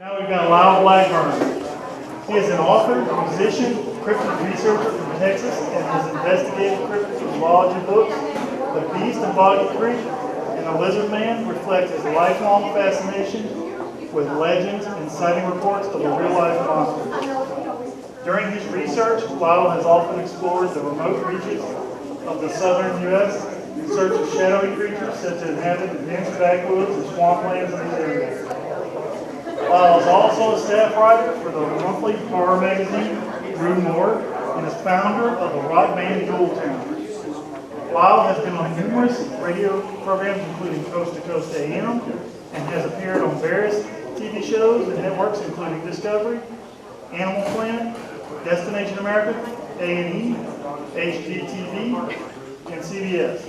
Now we've got Lyle Blackburn. He is an author, musician, cryptid researcher from Texas, and has investigated cryptid zoology books. The Beast and Boggy Creek and the Lizard Man reflect his lifelong fascination with legends and sighting reports of the real-life monsters. During his research, Lyle has often explored the remote reaches of the southern U.S. in search of shadowy creatures said to inhabit the dense backwoods and swamplands in these areas. Lyle is also a staff writer for the monthly horror magazine, Rue Nord, and is founder of the rock band Town. Lyle has been on numerous radio programs, including Coast to Coast AM, and has appeared on various TV shows and networks, including Discovery, Animal Planet, Destination America, A&E, HGTV, and CBS.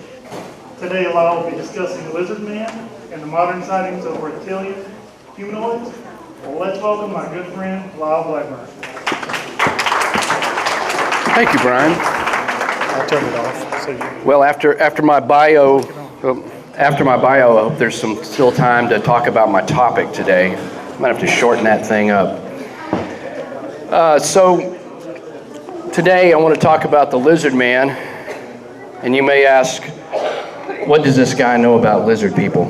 Today, Lyle will be discussing Lizard Man and the modern sightings of reptilian humanoids. Well, let's welcome my good friend, Lyle Blackburn. Thank you, Brian. I'll turn it off. Well, after my bio, I hope there's still time to talk about my topic today. I might have to shorten that thing up. So today I want to talk about the Lizard Man, and you may ask, what does this guy know about lizard people?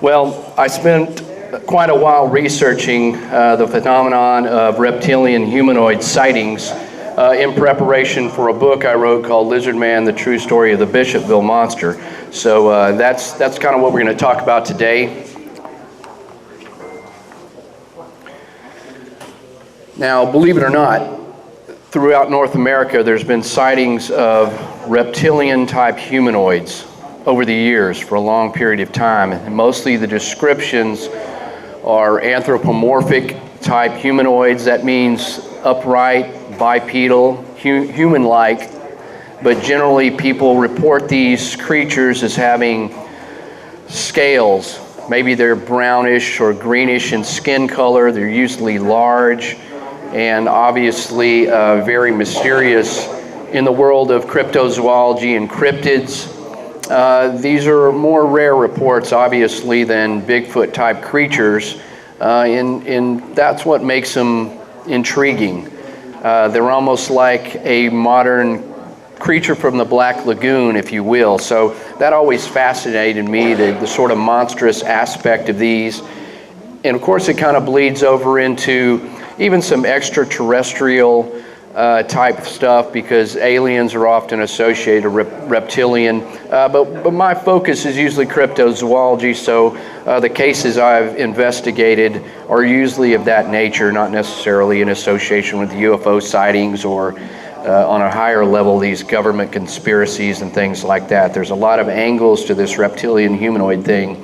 Well, I spent quite a while researching the phenomenon of reptilian humanoid sightings in preparation for a book I wrote called Lizard Man, The True Story of the Bishopville Monster. So that's kind of what we're going to talk about today. Now, believe it or not, throughout North America, there's been sightings of reptilian-type humanoids over the years for a long period of time. And mostly the descriptions are anthropomorphic-type humanoids. That means upright, bipedal, human-like. But generally, people report these creatures as having scales. Maybe they're brownish or greenish in skin color. They're usually large and obviously very mysterious. In the world of cryptozoology and cryptids, these are more rare reports, obviously, than Bigfoot-type creatures, and that's what makes them intriguing. They're almost like a modern creature from the Black Lagoon, if you will. So that always fascinated me, the sort of monstrous aspect of these. And of course, it kind of bleeds over into even some extraterrestrial type stuff, because aliens are often associated with reptilian. But my focus is usually cryptozoology, so the cases I've investigated are usually of that nature, not necessarily in association with UFO sightings or on a higher level, these government conspiracies and things like that. There's a lot of angles to this reptilian humanoid thing.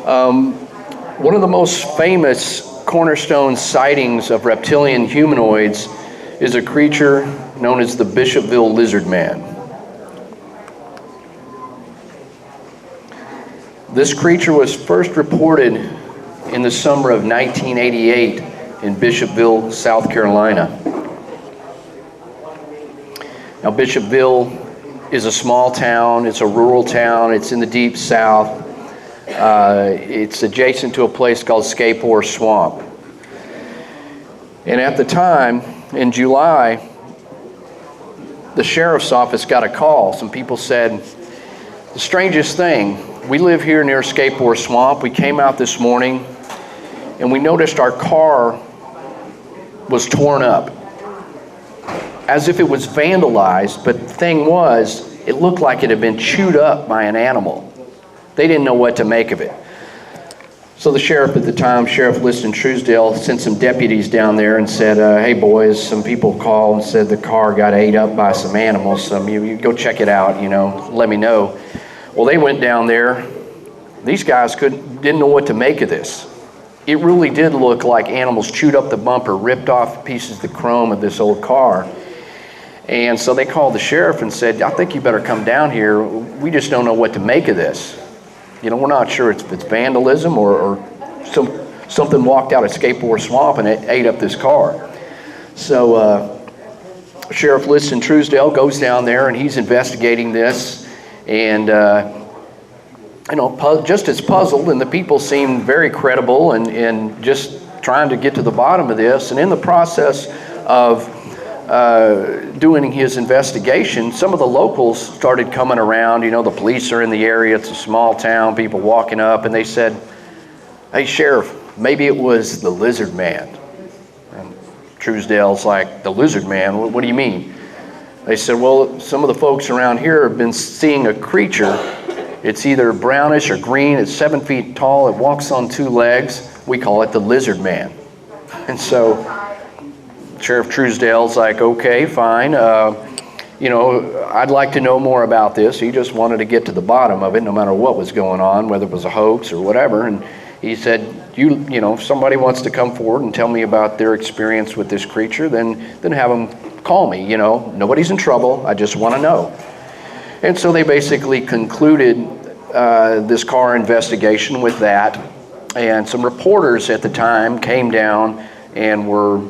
One of the most famous cornerstone sightings of reptilian humanoids is a creature known as the Bishopville Lizard Man. This creature was first reported in the summer of 1988 in Bishopville, South Carolina. Now, Bishopville is a small town. It's a rural town. It's in the deep south. It's adjacent to a place called Scapore Swamp. And at the time, in July, the sheriff's office got a call. Some people said, the strangest thing, we live here near Scapore Swamp. We came out this morning and we noticed our car was torn up, as if it was vandalized, but the thing was, it looked like it had been chewed up by an animal. They didn't know what to make of it. So the sheriff at the time, Sheriff Liston Truesdale, sent some deputies down there and said, hey boys, some people called and said the car got ate up by some animals. You go check it out, let me know. Well, they went down there. These guys didn't know what to make of this. It really did look like animals chewed up the bumper, ripped off pieces of the chrome of this old car. And so they called the sheriff and said, I think you better come down here. We just don't know what to make of this. We're not sure if it's vandalism or something walked out of Scapore Swamp and it ate up this car. So Sheriff Liston Truesdale goes down there and he's investigating this. And just as puzzled, and the people seemed very credible and just trying to get to the bottom of this. And in the process of doing his investigation, some of the locals started coming around. The police are in the area. It's a small town, people walking up, and they said, "Hey, Sheriff, maybe it was the Lizard Man." And Truesdale's like, "The Lizard Man? What do you mean?" They said, "Well, some of the folks around here have been seeing a creature. It's either brownish or green. It's 7 feet tall. It walks on 2 legs. We call it the Lizard Man." And so Sheriff Truesdale's like, "Okay, fine. I'd like to know more about this." He just wanted to get to the bottom of it, no matter what was going on, whether it was a hoax or whatever. And he said, if somebody wants to come forward and tell me about their experience with this creature, then have them call me. Nobody's in trouble. I just want to know. And so they basically concluded this car investigation with that. And some reporters at the time came down and were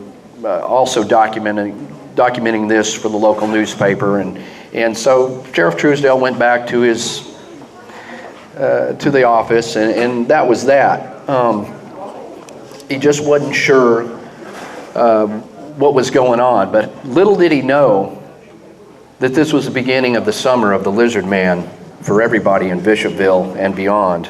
also documenting this for the local newspaper. And so Sheriff Truesdale went back to to the office, and that was that. He just wasn't sure what was going on. But little did he know that this was the beginning of the summer of the Lizard Man for everybody in Bishopville and beyond.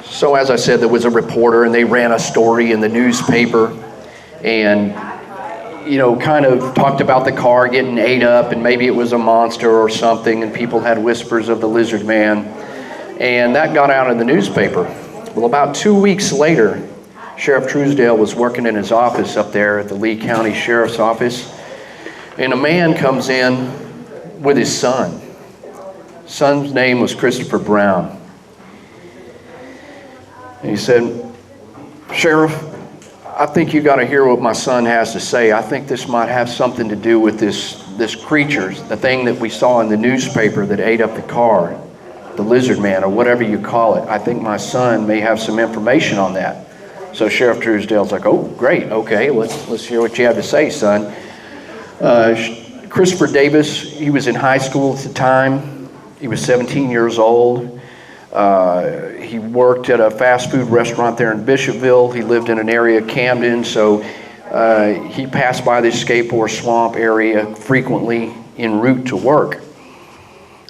So as I said, there was a reporter, and they ran a story in the newspaper and, kind of talked about the car getting ate up, and maybe it was a monster or something, and people had whispers of the Lizard Man. And that got out in the newspaper. Well, about 2 weeks later, Sheriff Truesdale was working in his office up there at the Lee County Sheriff's Office, and a man comes in with his son. His son's name was Christopher Brown. And he said, "Sheriff, I think you got to hear what my son has to say. I think this might have something to do with this creature, the thing that we saw in the newspaper that ate up the car, the Lizard Man, or whatever you call it. I think my son may have some information on that." So Sheriff Truesdale's like, "Oh, great. Okay, let's hear what you have to say, son." Christopher Davis, he was in high school at the time. He was 17 years old. He worked at a fast food restaurant there in Bishopville. He lived in an area, Camden, so he passed by this skateboard swamp area frequently en route to work.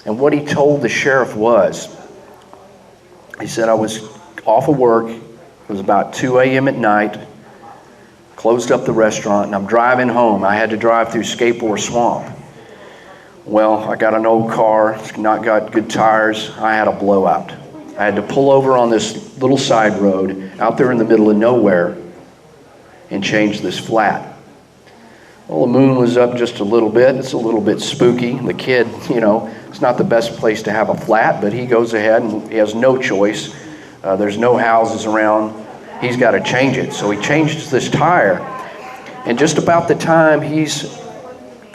And what he told the sheriff was, he said, "I was off of work. It was about 2 a.m. at night, closed up the restaurant, and I'm driving home. I had to drive through Skateboard Swamp. Well, I got an old car, it's not got good tires. I had a blowout. I had to pull over on this little side road out there in the middle of nowhere and change this flat. Well, the moon was up just a little bit. It's a little bit spooky. The kid, it's not the best place to have a flat, but he goes ahead and he has no choice. There's no houses around. He's got to change it. So he changes this tire. And just about the time he's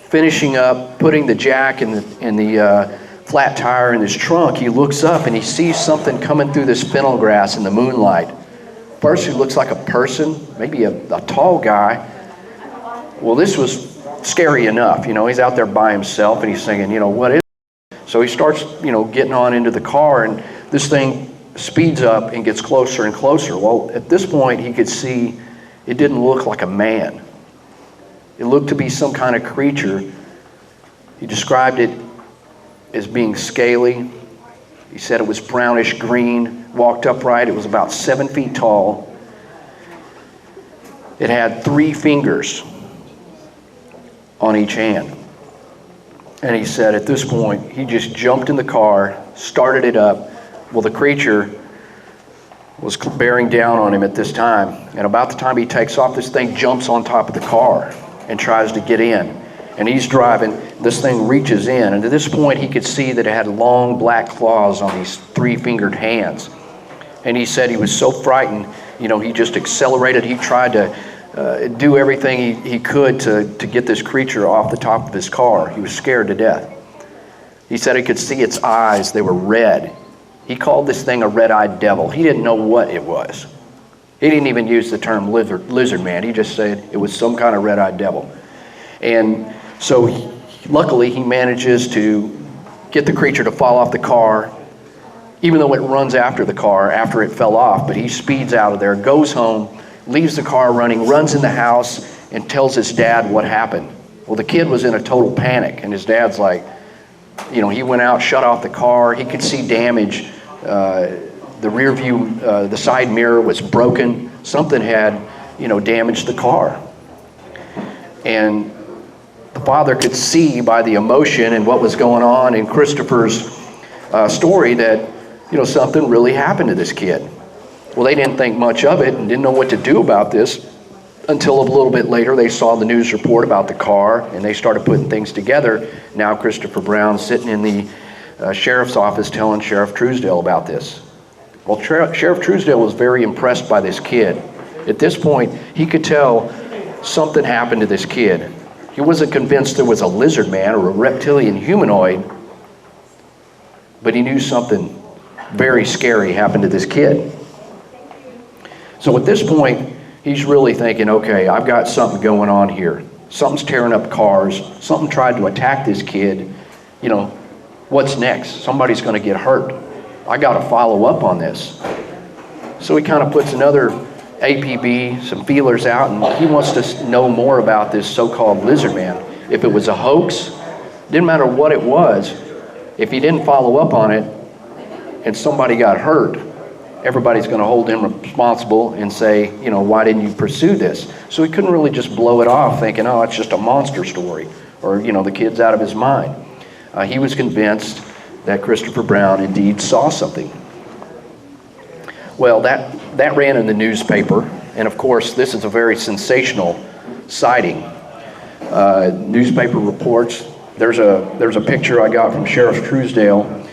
finishing up putting the jack in the flat tire in his trunk, he looks up and he sees something coming through this fennel grass in the moonlight. First, it looks like a person, maybe a tall guy. Well, this was scary enough. He's out there by himself and he's thinking, what is it? So he starts, getting on into the car, and this thing speeds up and gets closer and closer. Well, at this point, he could see it didn't look like a man. It looked to be some kind of creature. He described it as being scaly. He said it was brownish green, walked upright. It was about 7 feet tall. It had 3 fingers on each hand. And he said at this point, he just jumped in the car, started it up. Well, the creature was bearing down on him at this time. And about the time he takes off, this thing jumps on top of the car and tries to get in. And he's driving, this thing reaches in. And at this point, he could see that it had long black claws on these 3-fingered hands. And he said he was so frightened, he just accelerated. He tried to do everything he could to get this creature off the top of his car. He was scared to death. He said he could see its eyes. They were red. He called this thing a red-eyed devil. He didn't know what it was. He didn't even use the term lizard man. He just said it was some kind of red-eyed devil. And so Luckily, he manages to get the creature to fall off the car, even though it runs after the car after it fell off. But he speeds out of there, goes home, leaves the car running, runs in the house, and tells his dad what happened. Well, the kid was in a total panic, and his dad's like, he went out, shut off the car. He could see damage. The rear view, the side mirror was broken. Something had, damaged the car. And the father could see by the emotion and what was going on in Christopher's story that, something really happened to this kid. Well, they didn't think much of it and didn't know what to do about this until a little bit later they saw the news report about the car and they started putting things together. Now Christopher Brown's sitting in the sheriff's office telling Sheriff Truesdale about this. Well, Sheriff Truesdale was very impressed by this kid. At this point, he could tell something happened to this kid. He wasn't convinced there was a lizard man or a reptilian humanoid, but he knew something very scary happened to this kid. So at this point, he's really thinking, okay, I've got something going on here. Something's tearing up cars. Something tried to attack this kid. What's next? Somebody's going to get hurt. I got to follow up on this. So he kind of puts another APB, some feelers out, and he wants to know more about this so-called lizard man. If it was a hoax, didn't matter what it was, if he didn't follow up on it and somebody got hurt, everybody's going to hold him responsible and say, why didn't you pursue this? So he couldn't really just blow it off thinking, oh, it's just a monster story, or, the kid's out of his mind. He was convinced that Christopher Brown indeed saw something. Well, that ran in the newspaper, and of course, this is a very sensational sighting. Newspaper reports. There's a picture I got from Sheriff Truesdale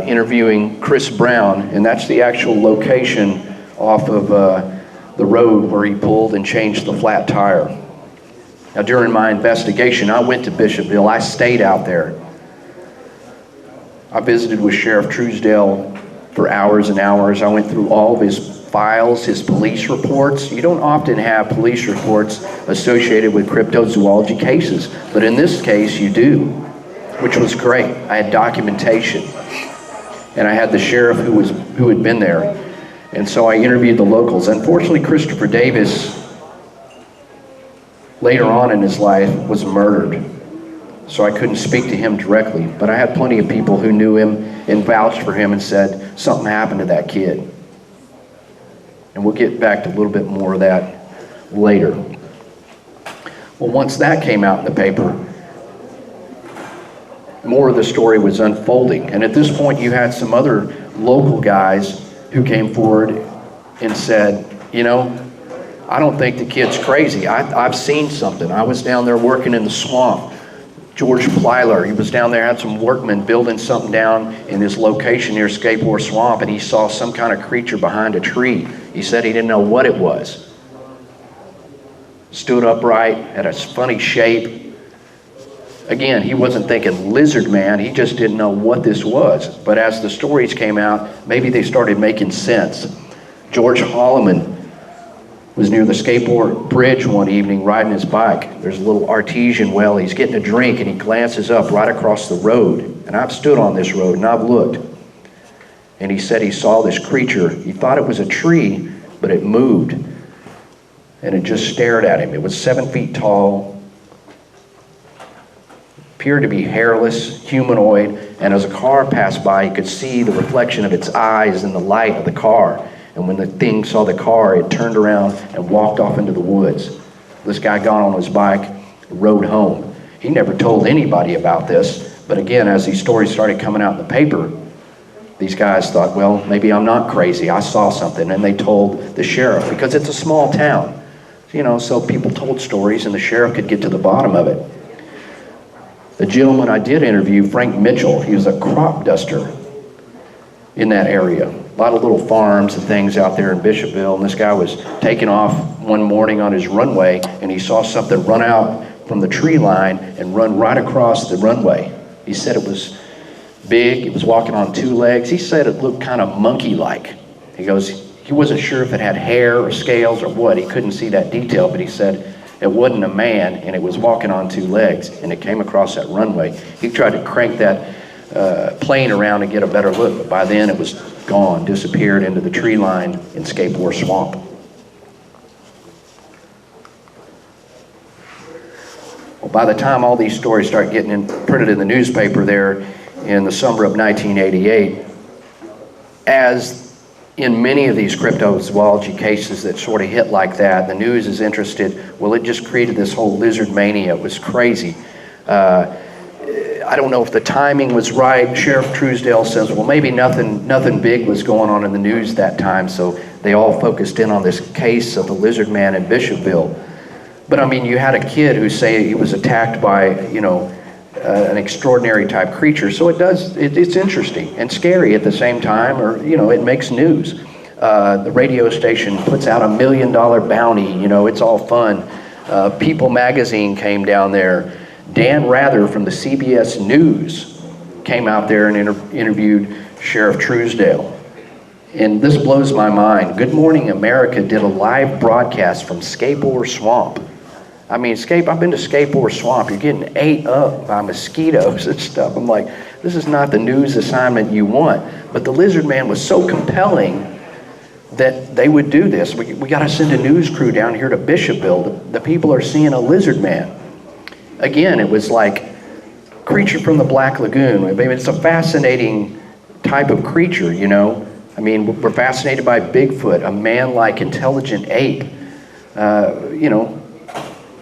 interviewing Chris Brown, and that's the actual location off of the road where he pulled and changed the flat tire. Now, during my investigation, I went to Bishopville. I stayed out there. I visited with Sheriff Truesdale for hours and hours. I went through all of his files, his police reports. You don't often have police reports associated with cryptozoology cases, but in this case you do, which was great. I had documentation, and I had the sheriff who had been there, and so I interviewed the locals. Unfortunately, Christopher Davis, later on in his life, was murdered, so I couldn't speak to him directly, but I had plenty of people who knew him and vouched for him and said something happened to that kid. And we'll get back to a little bit more of that later. Well, once that came out in the paper, more of the story was unfolding. And at this point, you had some other local guys who came forward and said, I don't think the kid's crazy. I've seen something. I was down there working in the swamp. George Plyler, he was down there, had some workmen building something down in this location near Skateboard Swamp, and he saw some kind of creature behind a tree. He said he didn't know what it was. Stood upright, had a funny shape. Again, he wasn't thinking lizard man, he just didn't know what this was. But as the stories came out, maybe they started making sense. George Holloman was near the skateboard bridge one evening riding his bike. There's a little artesian well. He's getting a drink and he glances up right across the road. And I've stood on this road and I've looked. And he said he saw this creature. He thought it was a tree, but it moved. And it just stared at him. It was 7 feet tall, appeared to be hairless, humanoid. And as a car passed by, he could see the reflection of its eyes in the light of the car. And when the thing saw the car, it turned around and walked off into the woods. This guy got on his bike, rode home. He never told anybody about this, but again, as these stories started coming out in the paper, these guys thought, well, maybe I'm not crazy. I saw something, and they told the sheriff, because it's a small town. So people told stories, and the sheriff could get to the bottom of it. The gentleman I did interview, Frank Mitchell, he was a crop duster in that area. A lot of little farms and things out there in Bishopville, and this guy was taking off one morning on his runway, and he saw something run out from the tree line and run right across the runway. He said it was big, it was walking on 2 legs. He said it looked kind of monkey-like. He goes, he wasn't sure if it had hair or scales or what. He couldn't see that detail, but he said It wasn't a man, and it was walking on two legs, and it came across that runway. He tried to crank that plane around and get a better look, but by then it was gone, disappeared into the tree line in Skateboard Swamp. Well, by the time all these stories start getting printed in the newspaper there in the summer of 1988, as in many of these cryptozoology cases that sort of hit like that, the news is interested. Well, it just created this whole lizard mania. It was crazy. I don't know if the timing was right. Sheriff Truesdale says, well, maybe nothing big was going on in the news that time, so they all focused in on this case of the lizard man in Bishopville. But I mean, you had a kid who say he was attacked by, an extraordinary type creature. So it's interesting and scary at the same time, or, it makes news. The radio station puts out $1 million bounty, it's all fun. People magazine came down there. Dan Rather from the CBS News came out there and interviewed Sheriff Truesdale. And this blows my mind. Good Morning America did a live broadcast from Skateboard Swamp. I mean, I've been to Skateboard Swamp. You're getting ate up by mosquitoes and stuff. I'm like, this is not the news assignment you want. But the lizard man was so compelling that they would do this. We got to send a news crew down here to Bishopville. The people are seeing a lizard man. Again, it was like creature from the Black Lagoon. I mean, it's a fascinating type of creature, I mean, we're fascinated by Bigfoot, a man-like intelligent ape.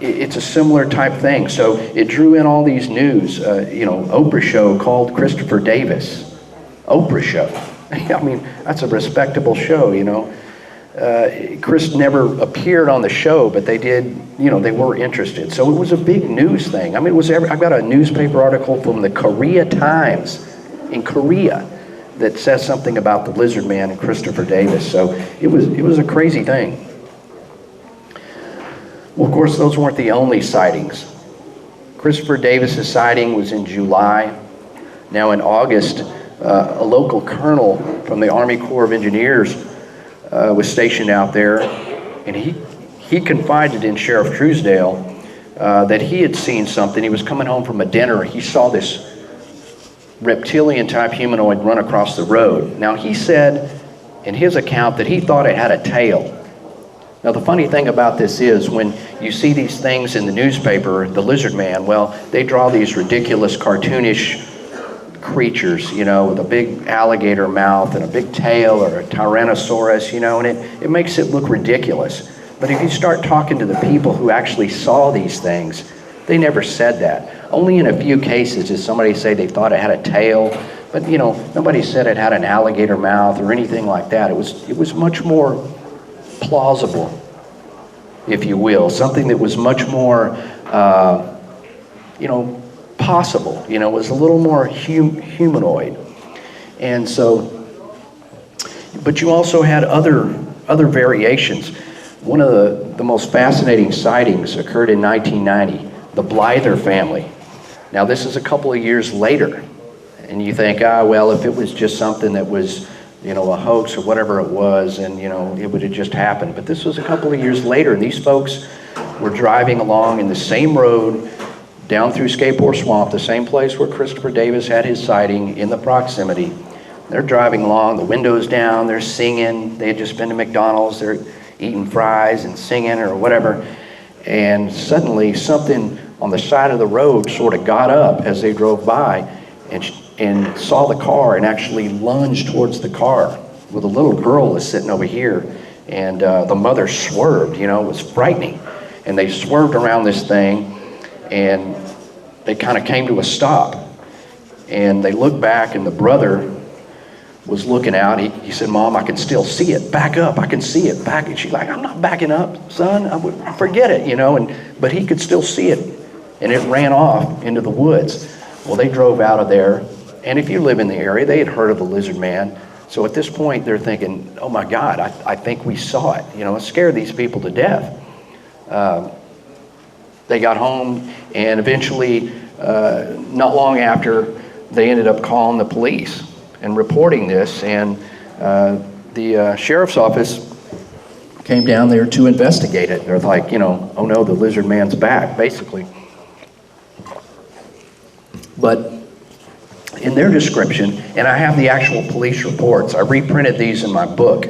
It's a similar type thing. So it drew in all these news. Oprah show called Christopher Davis. Oprah show. I mean, that's a respectable show, Chris never appeared on the show, but they did, they were interested. So it was a big news thing. I mean, I've got a newspaper article from the Korea Times in Korea that says something about the lizard man and Christopher Davis. So it was a crazy thing. Well, of course, those weren't the only sightings. Christopher Davis's sighting was in July. Now in August, a local colonel from the Army Corps of Engineers was stationed out there, and he confided in Sheriff Truesdale that he had seen something. He was coming home from a dinner. He saw this reptilian type humanoid run across the road. Now he said in his account that he thought it had a tail. Now the funny thing about this is when you see these things in the newspaper, the lizard man, well, they draw these ridiculous cartoonish creatures, with a big alligator mouth and a big tail, or a tyrannosaurus, and it makes it look ridiculous. But if you start talking to the people who actually saw these things, they never said that. Only in a few cases did somebody say they thought it had a tail, but nobody said it had an alligator mouth or anything like that. It was much more plausible, if you will, something that was much more, possible. It was a little more humanoid. And so, but you also had other variations. One of the most fascinating sightings occurred in 1990, the Blyther family. Now this is a couple of years later, and you think, well, if it was just something that was a hoax or whatever it was, and it would have just happened. But this was a couple of years later, and these folks were driving along in the same road down through Skateboard Swamp, the same place where Christopher Davis had his sighting, in the proximity. They're driving along, the windows down, they're singing. They had just been to McDonald's, they're eating fries and singing or whatever. And suddenly something on the side of the road sort of got up as they drove by and saw the car and actually lunged towards the car. Well, the little girl is sitting over here, and the mother swerved, it was frightening. And they swerved around this thing, and they kind of came to a stop. And they looked back, and the brother was looking out. He said, "Mom, I can still see it. Back up, I can see it. Back." And she's like, "I'm not backing up, son. Forget it, but he could still see it. And it ran off into the woods. Well, they drove out of there. And if you live in the area, they had heard of the lizard man. So at this point, they're thinking, oh my God, I think we saw it. It scared these people to death. They got home, and eventually, not long after, they ended up calling the police and reporting this. And the sheriff's office came down there to investigate it. They're like, oh no, the lizard man's back, basically. But in their description, and I have the actual police reports, I reprinted these in my book,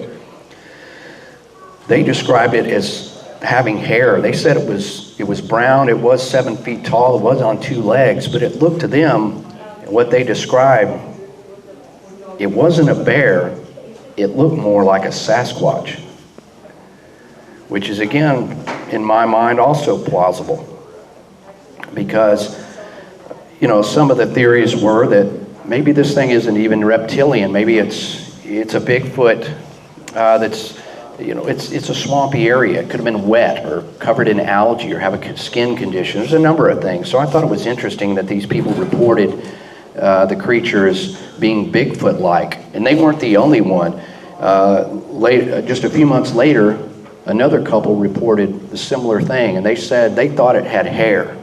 they described it as having hair. They said it was brown, it was 7 feet tall, it was on 2 legs, but it looked to them, what they described, it wasn't a bear, it looked more like a Sasquatch, which is, again, in my mind, also plausible. Because, some of the theories were that maybe this thing isn't even reptilian. Maybe it's a Bigfoot that's, it's a swampy area. It could have been wet or covered in algae or have a skin condition. There's a number of things. So I thought it was interesting that these people reported the creature as being Bigfoot-like. And they weren't the only one. Just a few months later, another couple reported the similar thing, and they said they thought it had hair.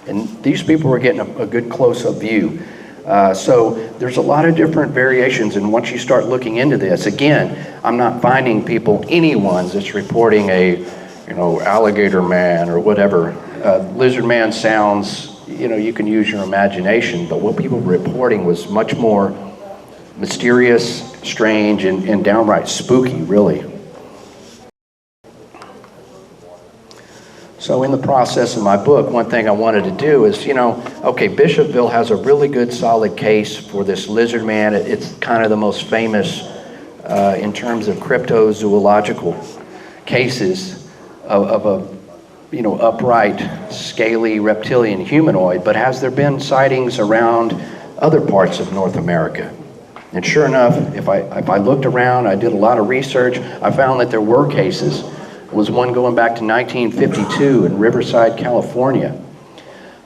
And these people were getting a good close-up view. So there's a lot of different variations, and once you start looking into this, again, I'm not finding anyone that's reporting a, alligator man or whatever. Lizard man sounds, you can use your imagination, but what people were reporting was much more mysterious, strange, and downright spooky, really. So in the process of my book, one thing I wanted to do is, okay, Bishopville has a really good solid case for this lizard man. It's kind of the most famous in terms of cryptozoological cases of a, upright, scaly reptilian humanoid, but has there been sightings around other parts of North America? And sure enough, if I looked around, I did a lot of research, I found that there were cases. There was one going back to 1952 in Riverside, California.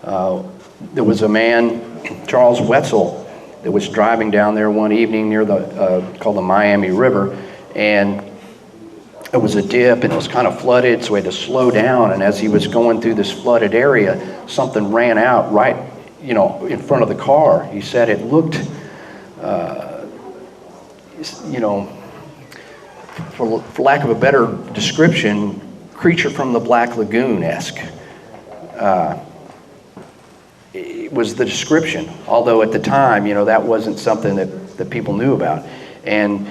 There was a man, Charles Wetzel, that was driving down there one evening near called the Miami River, and it was a dip and it was kind of flooded, so he had to slow down, and as he was going through this flooded area, something ran out right, in front of the car. He said it looked, for lack of a better description, creature from the Black Lagoon-esque. It was the description, although at the time, that wasn't something that people knew about. And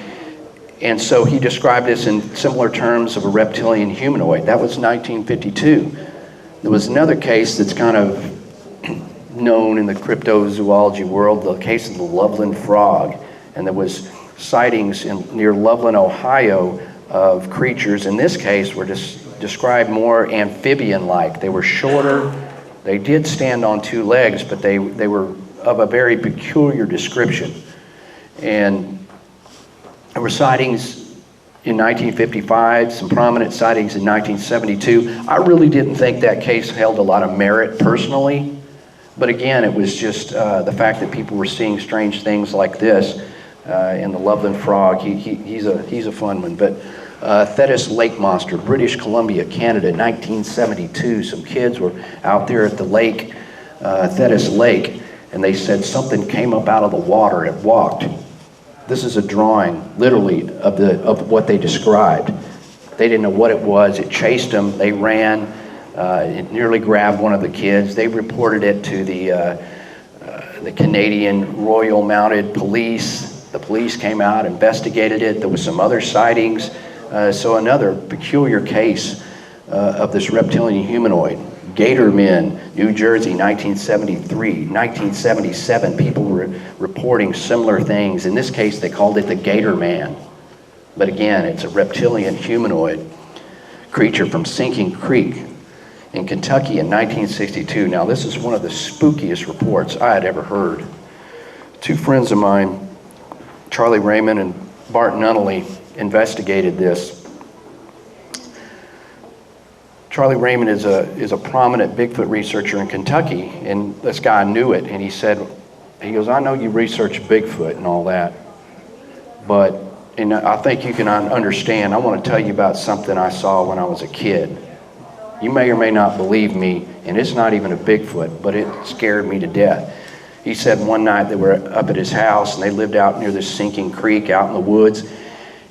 so he described this in similar terms of a reptilian humanoid. That was 1952. There was another case that's kind of known in the cryptozoology world, the case of the Loveland frog. And there was sightings near Loveland, Ohio, of creatures, in this case, were described more amphibian-like. They were shorter, they did stand on 2 legs, but they were of a very peculiar description. And there were sightings in 1955, some prominent sightings in 1972. I really didn't think that case held a lot of merit personally, but again, it was just the fact that people were seeing strange things like this. And the Loveland frog, he's a fun one. But Thetis lake monster, British Columbia, Canada, 1972. Some kids were out there at the lake, Thetis Lake, and they said something came up out of the water. It walked. This is a drawing, literally, of what they described. They didn't know what it was. It chased them. They ran. It nearly grabbed one of the kids. They reported it to the Canadian Royal Mounted Police. The police came out, investigated it. There was some other sightings. So another peculiar case of this reptilian humanoid. Gatormen, New Jersey, 1973, 1977. People were reporting similar things. In this case, they called it the Gator Man. But again, it's a reptilian humanoid creature from Sinking Creek in Kentucky in 1962. Now, this is one of the spookiest reports I had ever heard. 2 friends of mine, Charlie Raymond and Bart Nunnally, investigated this. Charlie Raymond is a prominent Bigfoot researcher in Kentucky, and this guy knew it, and he goes, I know you research Bigfoot and all that, but and I think you can understand, I want to tell you about something I saw when I was a kid. You may or may not believe me, and it's not even a Bigfoot, but it scared me to death. He said one night they were up at his house, and they lived out near this Sinking Creek out in the woods,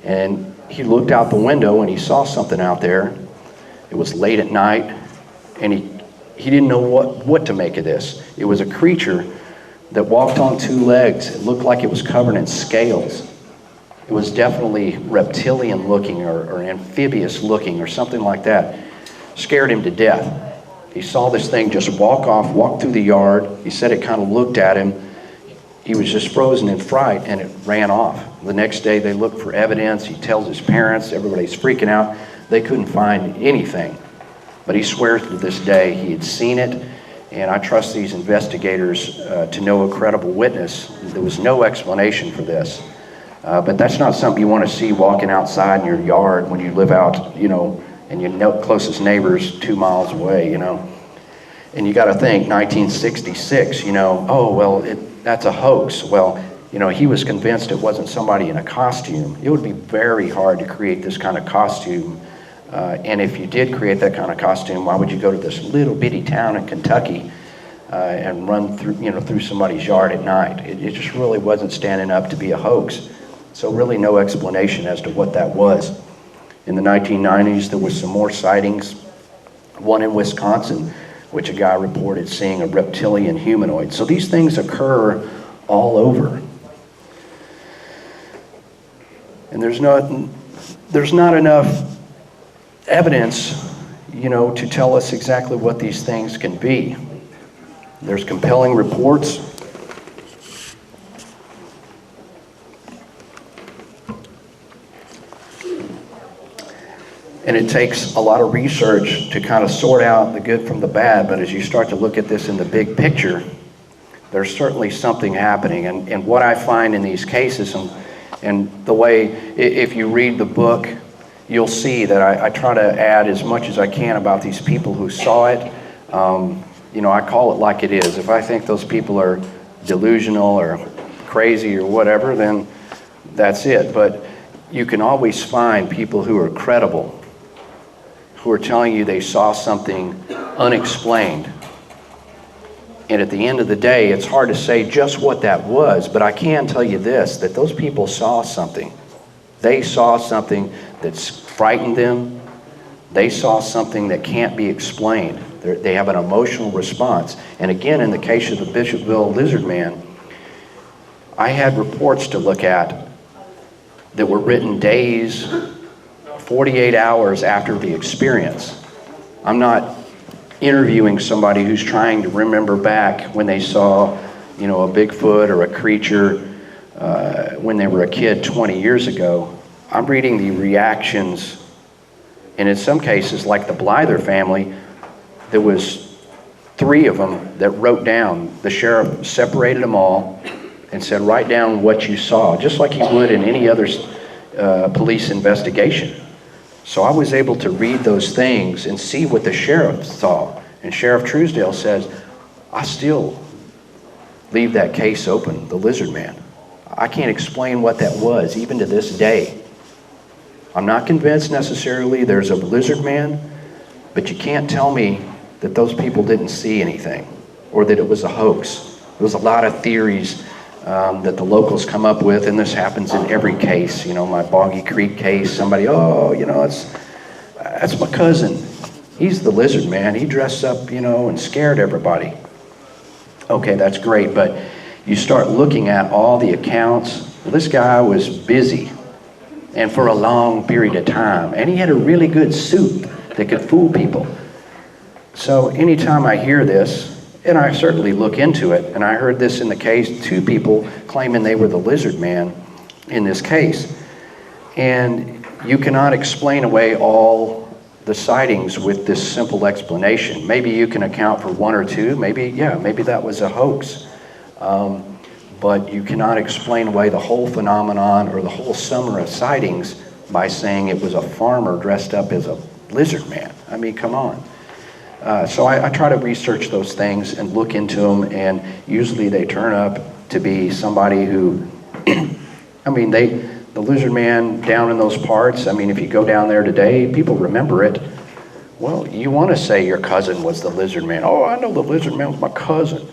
and he looked out the window and he saw something out there. It was late at night, and he didn't know what to make of this. It was a creature that walked on two legs. It looked like it was covered in scales. It was definitely reptilian looking or amphibious looking or something like that. Scared him to death. He saw this thing just walk through the yard. He said it kind of looked at him. He was just frozen in fright, and it ran off. The next day they looked for evidence. He tells his parents, everybody's freaking out. They couldn't find anything. But he swears to this day he had seen it, and I trust these investigators to know a credible witness. There was no explanation for this. But that's not something you want to see walking outside in your yard when you live out, and your closest neighbor's 2 miles away, And you got to think, 1966, that's a hoax. Well, he was convinced it wasn't somebody in a costume. It would be very hard to create this kind of costume. And if you did create that kind of costume, why would you go to this little bitty town in Kentucky and run through somebody's yard at night? It just really wasn't standing up to be a hoax. So really no explanation as to what that was. In the 1990s, there was some more sightings. One in Wisconsin, which a guy reported seeing a reptilian humanoid. So these things occur all over. And there's not enough evidence, to tell us exactly what these things can be. There's compelling reports. And it takes a lot of research to kind of sort out the good from the bad, but as you start to look at this in the big picture, there's certainly something happening. And what I find in these cases, and the way, if you read the book, you'll see that I try to add as much as I can about these people who saw it. I call it like it is. If I think those people are delusional or crazy or whatever, then that's it. But you can always find people who are credible, who are telling you they saw something unexplained. And at the end of the day, it's hard to say just what that was, but I can tell you this, that those people saw something. They saw something that's frightened them. They saw something that can't be explained. They have an emotional response. And again, in the case of the Bishopville lizard man, I had reports to look at that were written days, 48 hours after the experience. I'm not interviewing somebody who's trying to remember back when they saw, a Bigfoot or a creature when they were a kid 20 years ago. I'm reading the reactions, and in some cases, like the Blyther family, there was 3 of them that wrote down. The sheriff separated them all and said, write down what you saw, just like he would in any other police investigation. So I was able to read those things and see what the sheriff saw. And Sheriff Truesdale says, I still leave that case open, the lizard man. I can't explain what that was, even to this day. I'm not convinced necessarily there's a lizard man, but you can't tell me that those people didn't see anything or that it was a hoax. There's a lot of theories that the locals come up with, and this happens in every case. My Boggy Creek case, somebody, that's my cousin. He's the lizard man. He dressed up, and scared everybody. Okay, that's great, but you start looking at all the accounts. Well, this guy was busy, and for a long period of time, and he had a really good suit that could fool people. So anytime I hear this, and I certainly look into it, and I heard this in the case, 2 people claiming they were the lizard man in this case. And you cannot explain away all the sightings with this simple explanation. Maybe you can account for 1 or 2, maybe that was a hoax. But you cannot explain away the whole phenomenon or the whole summer of sightings by saying it was a farmer dressed up as a lizard man. I mean, come on. So I try to research those things and look into them, and usually they turn up to be somebody who, the lizard man down in those parts, if you go down there today, people remember it. Well, you want to say your cousin was the lizard man. Oh, I know the lizard man was my cousin.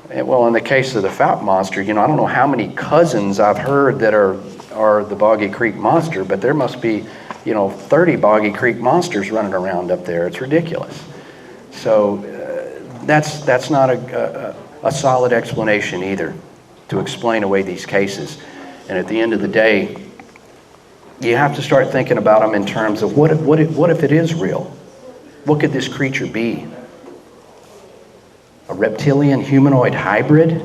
And well, in the case of the Fountain Monster, I don't know how many cousins I've heard that are are the Boggy Creek Monster, but there must be, 30 Boggy Creek Monsters running around up there. It's ridiculous. So that's not a solid explanation either to explain away these cases. And at the end of the day, you have to start thinking about them in terms of what if it is real? What could this creature be? A reptilian humanoid hybrid?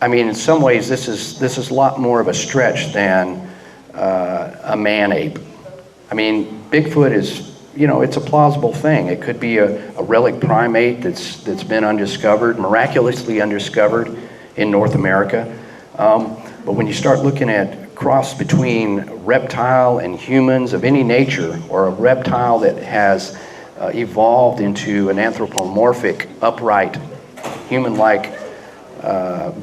I mean, in some ways, this is a lot more of a stretch than a man-ape. I mean, Bigfoot is, it's a plausible thing. It could be a relic primate that's been undiscovered, miraculously undiscovered in North America. But when you start looking at cross between reptile and humans of any nature, or a reptile that has evolved into an anthropomorphic, upright, human-like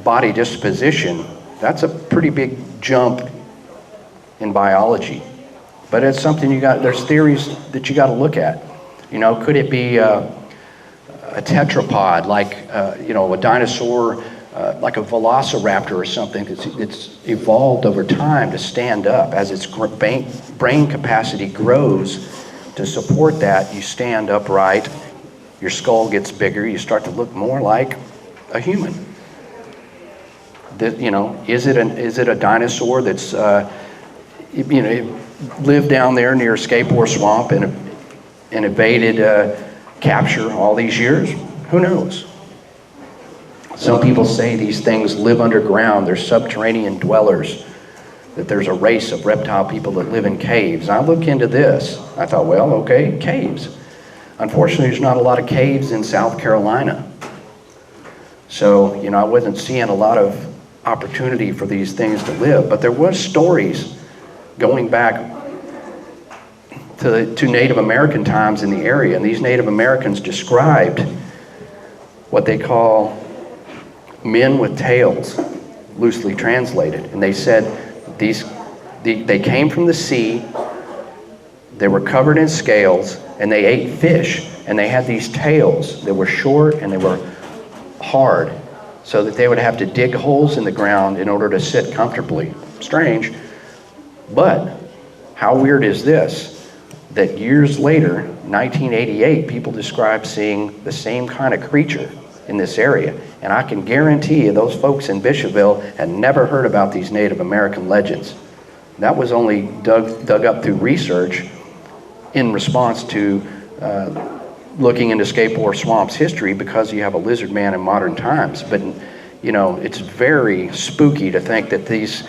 body disposition, that's a pretty big jump in biology. But it's something there's theories that you got to look at. Could it be a tetrapod, like a dinosaur, like a velociraptor or something that's evolved over time to stand up as its brain capacity grows to support that? You stand upright, your skull gets bigger, you start to look more like a human. Is it a dinosaur that's lived down there near Skateboard Swamp and evaded capture all these years? Who knows? Some people say these things live underground. They're subterranean dwellers, that there's a race of reptile people that live in caves. I look into this. I thought, well, okay, caves. Unfortunately, there's not a lot of caves in South Carolina. So, I wasn't seeing a lot of opportunity for these things to live. But there was stories going back to Native American times in the area. And these Native Americans described what they call men with tails, loosely translated. And they said they came from the sea, they were covered in scales, and they ate fish. And they had these tails that were short and they were hard, so that they would have to dig holes in the ground in order to sit comfortably. Strange. But how weird is this? That years later, 1988, people described seeing the same kind of creature in this area. And I can guarantee you those folks in Bishopville had never heard about these Native American legends. That was only dug up through research in response to looking into Skateboard Swamp's history, because you have a lizard man in modern times. But, it's very spooky to think that these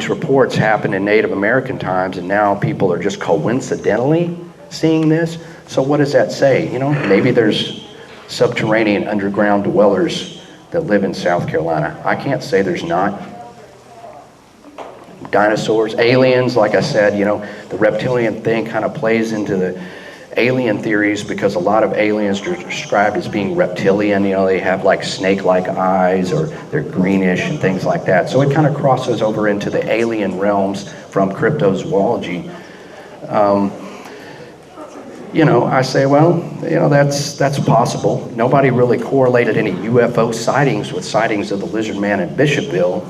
reports happened in Native American times, and now people are just coincidentally seeing this. So what does that say? Maybe there's subterranean underground dwellers that live in South Carolina. I can't say there's not. Dinosaurs, aliens, like I said, the reptilian thing kind of plays into the alien theories, because a lot of aliens are described as being reptilian. They have like snake-like eyes, or they're greenish and things like that. So it kind of crosses over into the alien realms from cryptozoology. I say, well, that's possible. Nobody really correlated any UFO sightings with sightings of the lizard man in Bishopville.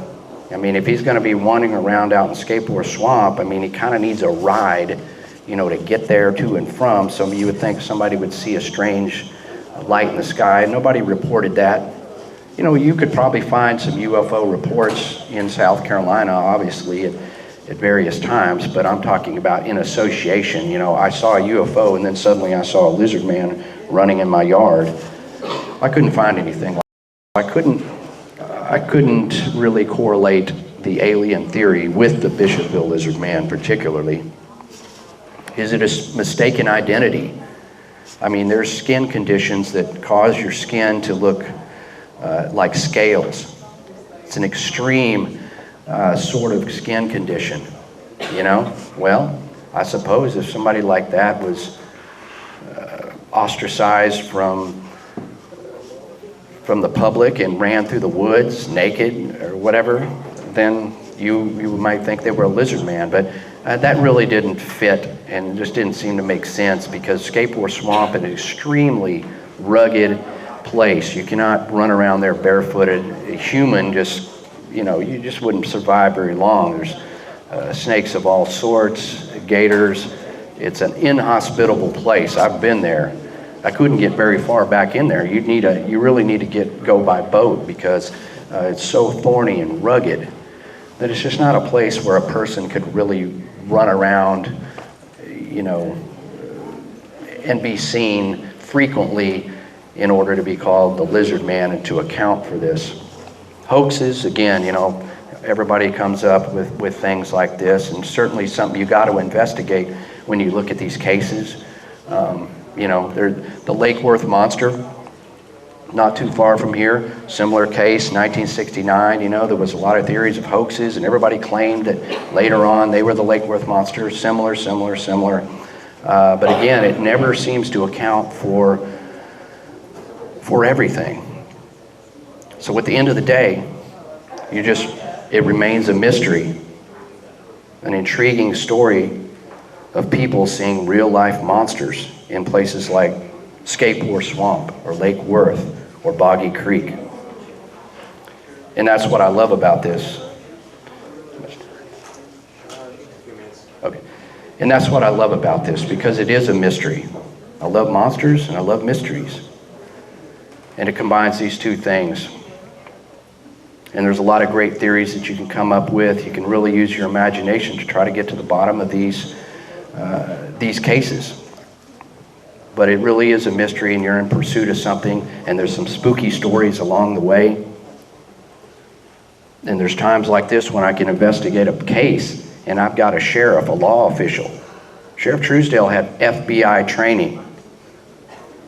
I mean, if he's going to be wandering around out in Skateboard Swamp, he kind of needs a ride, to get there to and from. So you would think somebody would see a strange light in the sky. Nobody reported that. You could probably find some UFO reports in South Carolina, obviously, at various times, but I'm talking about in association. I saw a UFO and then suddenly I saw a lizard man running in my yard. I couldn't find anything like that. I couldn't really correlate the alien theory with the Bishopville lizard man particularly. Is it a mistaken identity? There's skin conditions that cause your skin to look like scales. It's an extreme sort of skin condition, Well, I suppose if somebody like that was ostracized from the public and ran through the woods naked or whatever, then you might think they were a lizard man. But that really didn't fit and just didn't seem to make sense, because Skateboard Swamp is an extremely rugged place. You cannot run around there barefooted. A human just you just wouldn't survive very long. There's snakes of all sorts, gators. It's an inhospitable place. I've been there. I couldn't get very far back in there. You really need to go by boat because it's so thorny and rugged that it's just not a place where a person could really run around, and be seen frequently in order to be called the lizard man and to account for this. Hoaxes, again, everybody comes up with things like this, and certainly something you got to investigate when you look at these cases. The Lake Worth monster, not too far from here, similar case, 1969, there was a lot of theories of hoaxes, and everybody claimed that later on they were the Lake Worth monster, similar. But again, it never seems to account for everything. So at the end of the day, it remains a mystery, an intriguing story of people seeing real life monsters in places like Skateboard Swamp or Lake Worth or Boggy Creek. And that's what I love about this. Okay. And that's what I love about this, because it is a mystery. I love monsters and I love mysteries. And it combines these two things. And there's a lot of great theories that you can come up with. You can really use your imagination to try to get to the bottom of these cases. But it really is a mystery, and you're in pursuit of something, and there's some spooky stories along the way. And there's times like this when I can investigate a case, and I've got a sheriff, a law official. Sheriff Truesdale had FBI training.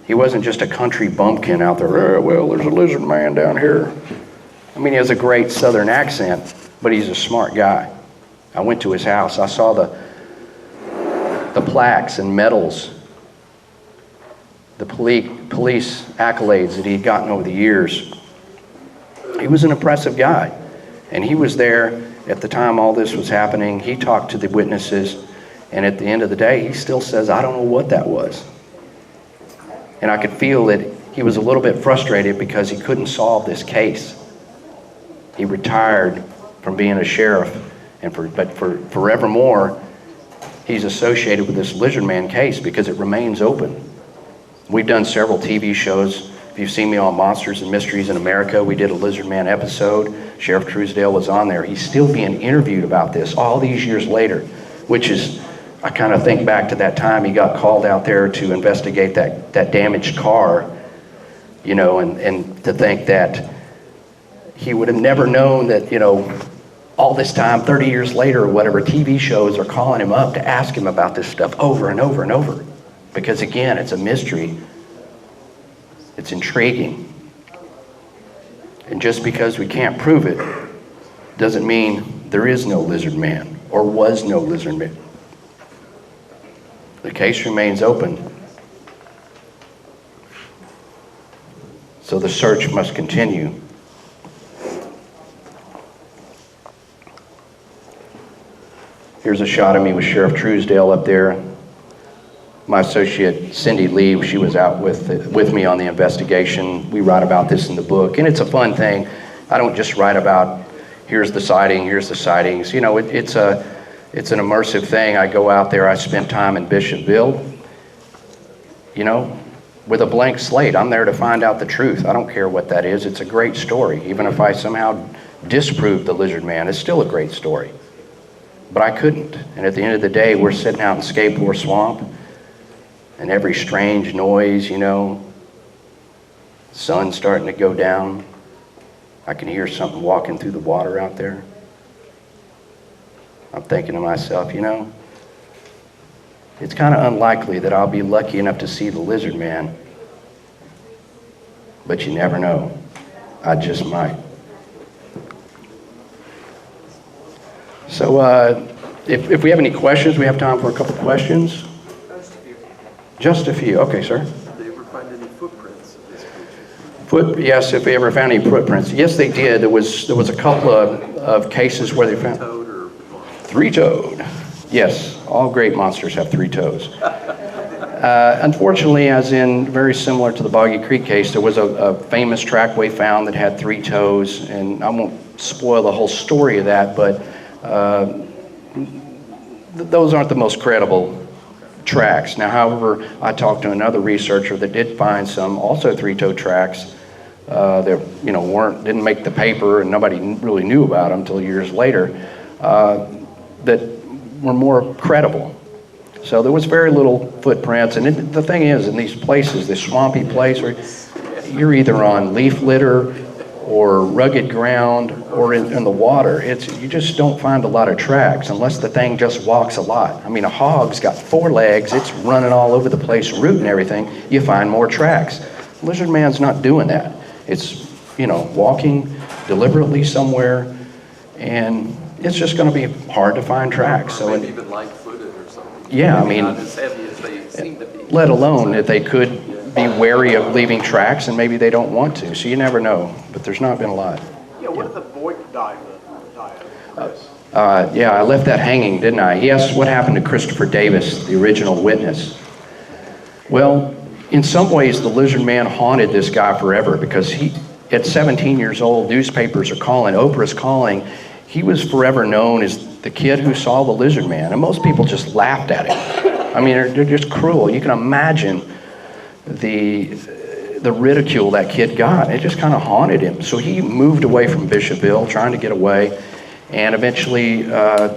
He wasn't just a country bumpkin out there, well, there's a lizard man down here. I mean, he has a great southern accent, but he's a smart guy. I went to his house. I saw the plaques and medals, the police accolades that he had gotten over the years. He was an impressive guy. And he was there at the time all this was happening. He talked to the witnesses. And at the end of the day, he still says, I don't know what that was. And I could feel that he was a little bit frustrated because he couldn't solve this case. He retired from being a sheriff, but for forevermore, he's associated with this lizard man case because it remains open. We've done several TV shows. If you've seen me on Monsters and Mysteries in America, we did a lizard man episode. Sheriff Truesdale was on there. He's still being interviewed about this all these years later, which is, I kind of think back to that time he got called out there to investigate that damaged car, and to think that he would have never known that, all this time, 30 years later or whatever, TV shows are calling him up to ask him about this stuff over and over and over. Because again, it's a mystery. It's intriguing. And just because we can't prove it doesn't mean there is no lizard man or was no lizard man. The case remains open. So the search must continue. Here's a shot of me with Sheriff Truesdale up there. My associate, Cindy Lee, she was out with me on the investigation. We write about this in the book, and it's a fun thing. I don't just write about, here's the sighting, here's the sightings. It's an immersive thing. I go out there, I spent time in Bishopville, with a blank slate. I'm there to find out the truth. I don't care what that is. It's a great story. Even if I somehow disprove the lizard man, it's still a great story. But I couldn't. And at the end of the day, we're sitting out in Skateboard Swamp, and every strange noise, sun's starting to go down. I can hear something walking through the water out there. I'm thinking to myself, it's kind of unlikely that I'll be lucky enough to see the lizard man. But you never know. I just might. So if we have any questions, we have time for a couple questions. Just a few. Okay, sir. Did they ever find any footprints of this creature? Yes, if they ever found any footprints. Yes, they did. There was a couple of cases where they found... Three-toed or... Three-toed. Yes, all great monsters have three toes. Unfortunately, as in very similar to the Boggy Creek case, there was a famous trackway found that had three toes, and I won't spoil the whole story of that, but those aren't the most credible tracks. Now, however, I talked to another researcher that did find some also three-toed tracks that didn't make the paper and nobody really knew about them until years later, that were more credible. So there was very little footprints, and the thing is, in these places, this swampy place, where you're either on leaf litter or rugged ground or in the water, you just don't find a lot of tracks unless the thing just walks a lot. I mean, a hog's got 4 legs, it's running all over the place, rooting everything, you find more tracks. Lizard man's not doing that. It's, walking deliberately somewhere, and it's just going to be hard to find tracks. Or maybe even light-footed or something. Yeah, I mean, not as heavy as they seem to be. Let alone that they could be wary of leaving tracks, and maybe they don't want to. So you never know, but there's not been a lot. Yeah, what did the boy die of? Yeah, I left that hanging, didn't I? Yes, what happened to Christopher Davis, the original witness? Well, in some ways, the lizard man haunted this guy forever, because at 17 years old, newspapers are calling, Oprah's calling. He was forever known as the kid who saw the lizard man, and most people just laughed at him. I mean, they're just cruel. You can imagine the ridicule that kid got. It just kind of haunted him. So he moved away from Bishopville, trying to get away, and eventually, I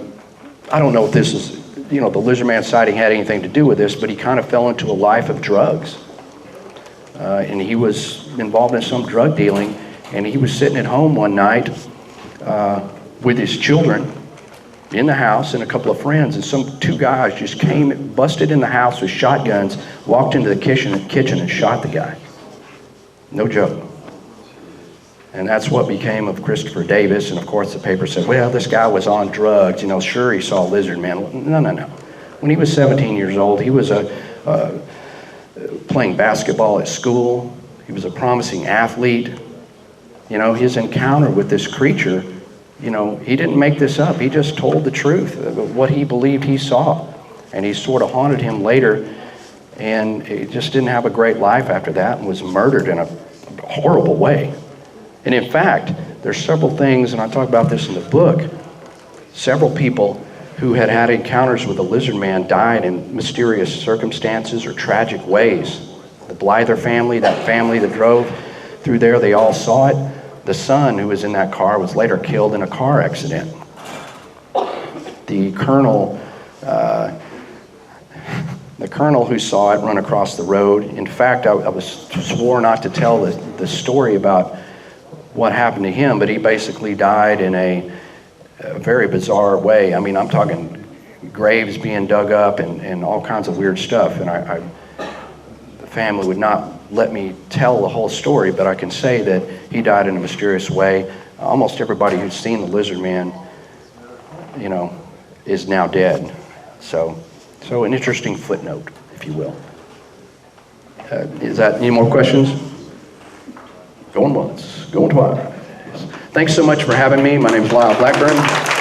don't know if this is, the lizard man sighting had anything to do with this, but he kind of fell into a life of drugs. And he was involved in some drug dealing, and he was sitting at home one night with his children in the house and a couple of friends, and some 2 guys just busted in the house with shotguns, walked into the kitchen and shot the guy. No joke. And that's what became of Christopher Davis. And of course the paper said, well, this guy was on drugs, sure he saw lizard man. No. When he was 17 years old, he was playing basketball at school. He was a promising athlete. His encounter with this creature, he didn't make this up. He just told the truth of what he believed he saw. And he sort of haunted him later, and he just didn't have a great life after that and was murdered in a horrible way. And in fact, there's several things, and I talk about this in the book, several people who had encounters with the lizard man died in mysterious circumstances or tragic ways. The Blyther family, that family that drove through there, they all saw it. The son who was in that car was later killed in a car accident. The colonel who saw it run across the road. In fact, I was swore not to tell the story about what happened to him, but he basically died in a very bizarre way. I mean, I'm talking graves being dug up and all kinds of weird stuff. And the family would not let me tell the whole story, but I can say that he died in a mysterious way. Almost everybody who's seen the lizard man, is now dead. So an interesting footnote, if you will. Is that any more questions? Going once, going twice. Thanks so much for having me. My name is Lyle Blackburn.